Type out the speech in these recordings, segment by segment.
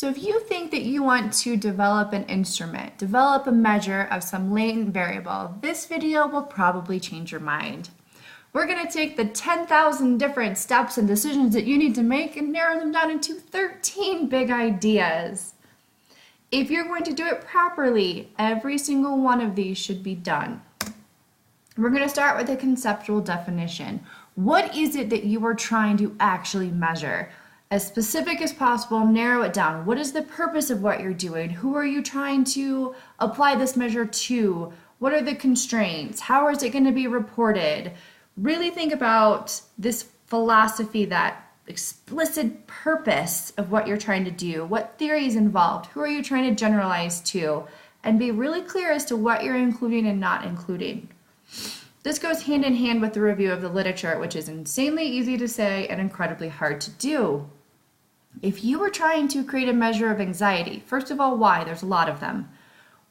So if you think that you want to develop an instrument, develop a measure of some latent variable, this video will probably change your mind. We're going to take the 10,000 different steps and decisions that you need to make and narrow them down into 13 big ideas. If you're going to do it properly, every single one of these should be done. We're going to start with a conceptual definition. What is it that you are trying to actually measure? As specific as possible, narrow it down. What is the purpose of what you're doing? Who are you trying to apply this measure to? What are the constraints? How is it going to be reported? Really think about this philosophy, that explicit purpose of what you're trying to do, what theory is involved, who are you trying to generalize to, and be really clear as to what you're including and not including. This goes hand in hand with the review of the literature, which is insanely easy to say and incredibly hard to do. If you were trying to create a measure of anxiety, first of all, why? There's a lot of them.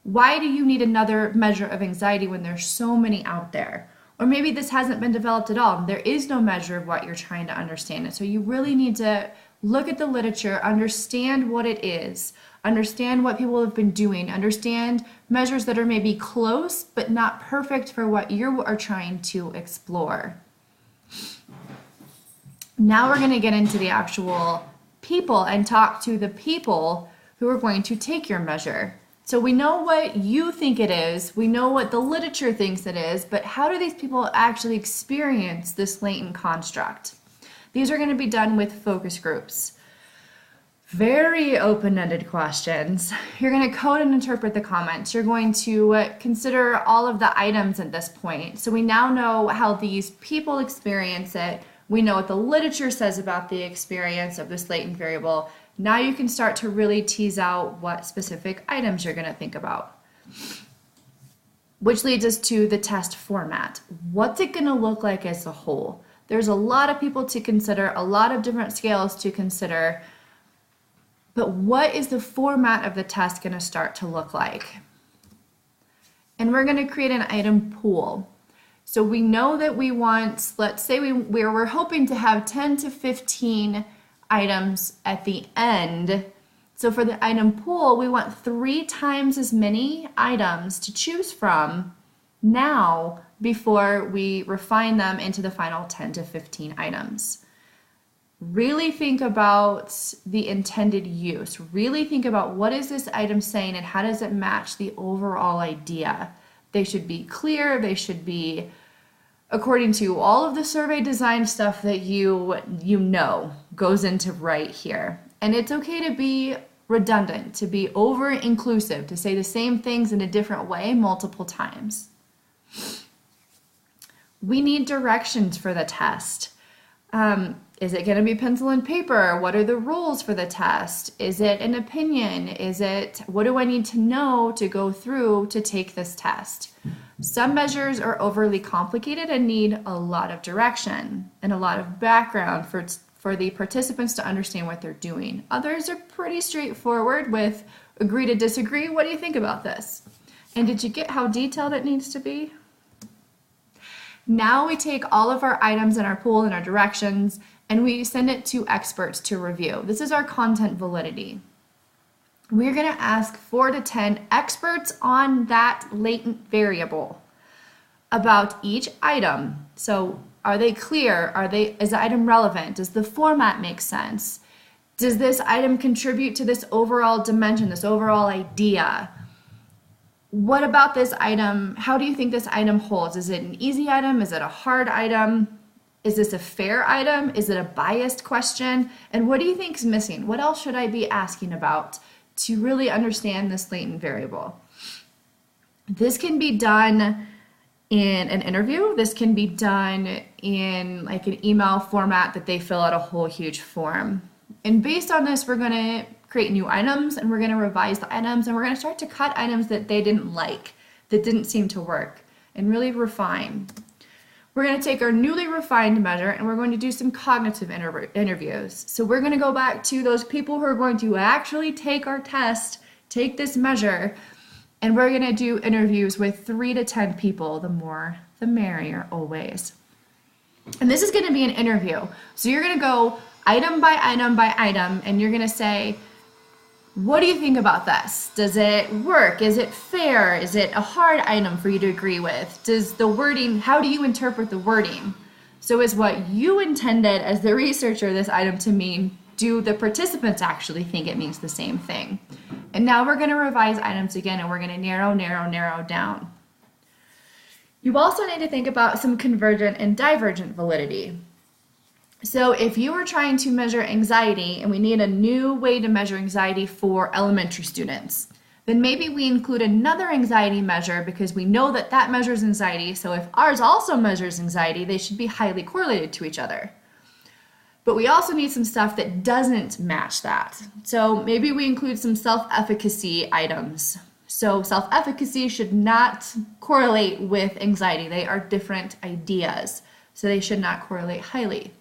Why do you need another measure of anxiety when there's so many out there? Or maybe this hasn't been developed at all. There is no measure of what you're trying to understand. And so you really need to look at the literature, understand what it is, understand what people have been doing, understand measures that are maybe close but not perfect for what you are trying to explore. Now we're going to get into the actual people and talk to the people who are going to take your measure. So we know what you think it is, we know what the literature thinks it is, but how do these people actually experience this latent construct? These are going to be done with focus groups. Very open-ended questions. You're going to code and interpret the comments. You're going to consider all of the items at this point. So we now know how these people experience it. We know what the literature says about the experience of this latent variable. Now you can start to really tease out what specific items you're going to think about. Which leads us to the test format. What's it going to look like as a whole? There's a lot of people to consider, a lot of different scales to consider, but what is the format of the test going to start to look like? And we're going to create an item pool. So we know that we want, let's say we're hoping to have 10 to 15 items at the end. So for the item pool, we want 3 times as many items to choose from now before we refine them into the final 10 to 15 items. Really think about the intended use. Really think about what is this item saying and how does it match the overall idea. They should be clear, they should be according to all of the survey design stuff that you know goes into right here. And it's okay to be redundant, to be over-inclusive, to say the same things in a different way multiple times. We need directions for the test. Is it going to be pencil and paper? What are the rules for the test? Is it an opinion? What do I need to know to go through to take this test? Some measures are overly complicated and need a lot of direction and a lot of background for the participants to understand what they're doing. Others are pretty straightforward with agree to disagree. What do you think about this? And did you get how detailed it needs to be? Now we take all of our items in our pool and our directions and we send it to experts to review. This is our content validity. We're going to ask 4 to 10 experts on that latent variable about each item. So are they clear? Is the item relevant? Does the format make sense? Does this item contribute to this overall dimension, this overall idea? What about this item? How do you think this item holds? Is it an easy item? Is it a hard item? Is this a fair item? Is it a biased question? And what do you think is missing? What else should I be asking about to really understand this latent variable? This can be done in an interview. This can be done in like an email format that they fill out a whole huge form. And based on this, we're going to create new items and we're going to revise the items and we're going to start to cut items that they didn't like, that didn't seem to work, and really refine. We're going to take our newly refined measure and we're going to do some cognitive interviews. So we're going to go back to those people who are going to actually take our test, take this measure, and we're going to do interviews with 3 to 10 people. The more, the merrier always. And this is going to be an interview. So you're going to go item by item by item and you're going to say, What do you think about this? Does it work? Is it fair? Is it a hard item for you to agree with? Does the wording, how do you interpret the wording? So is what you intended as the researcher this item to mean, do the participants actually think it means the same thing? And now we're going to revise items again, and we're going to narrow down. You also need to think about some convergent and divergent validity. So if you were trying to measure anxiety and we need a new way to measure anxiety for elementary students, then maybe we include another anxiety measure because we know that that measures anxiety. So if ours also measures anxiety, they should be highly correlated to each other. But we also need some stuff that doesn't match that. So maybe we include some self-efficacy items. So self-efficacy should not correlate with anxiety. They are different ideas. So they should not correlate highly.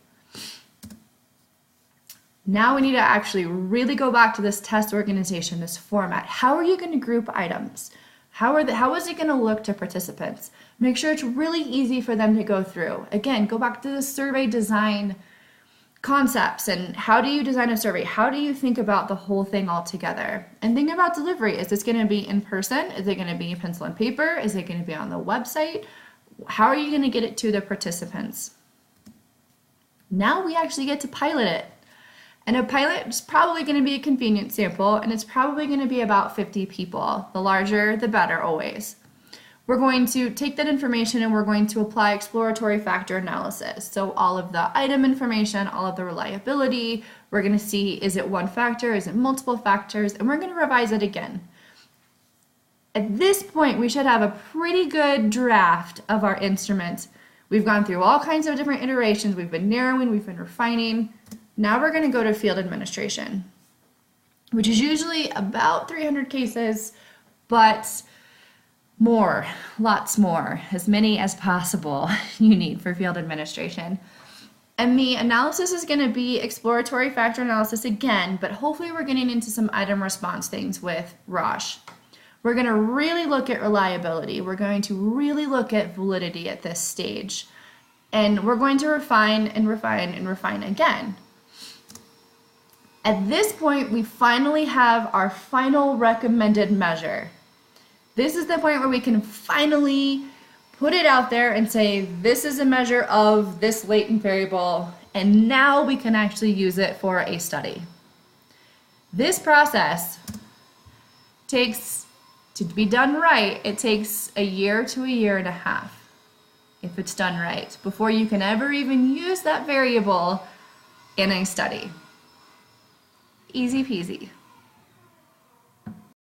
Now we need to actually really go back to this test organization, this format. How are you going to group items? How is it going to look to participants? Make sure it's really easy for them to go through. Again, go back to the survey design concepts and how do you design a survey? How do you think about the whole thing all together? And think about delivery. Is this going to be in person? Is it going to be pencil and paper? Is it going to be on the website? How are you going to get it to the participants? Now we actually get to pilot it. And a pilot is probably going to be a convenient sample, and it's probably going to be about 50 people. The larger, the better, always. We're going to take that information and we're going to apply exploratory factor analysis. So all of the item information, all of the reliability, we're going to see, is it one factor, is it multiple factors, and we're going to revise it again. At this point, we should have a pretty good draft of our instrument. We've gone through all kinds of different iterations. We've been narrowing, we've been refining. Now we're going to go to field administration, which is usually about 300 cases, but more, lots more, as many as possible you need for field administration. And the analysis is going to be exploratory factor analysis again, but hopefully we're getting into some item response things with Roche. We're going to really look at reliability. We're going to really look at validity at this stage. And we're going to refine and refine and refine again. At this point, we finally have our final recommended measure. This is the point where we can finally put it out there and say, this is a measure of this latent variable, and now we can actually use it for a study. This process takes, to be done right, it takes a year to a year and a half, if it's done right, before you can ever even use that variable in a study. Easy peasy.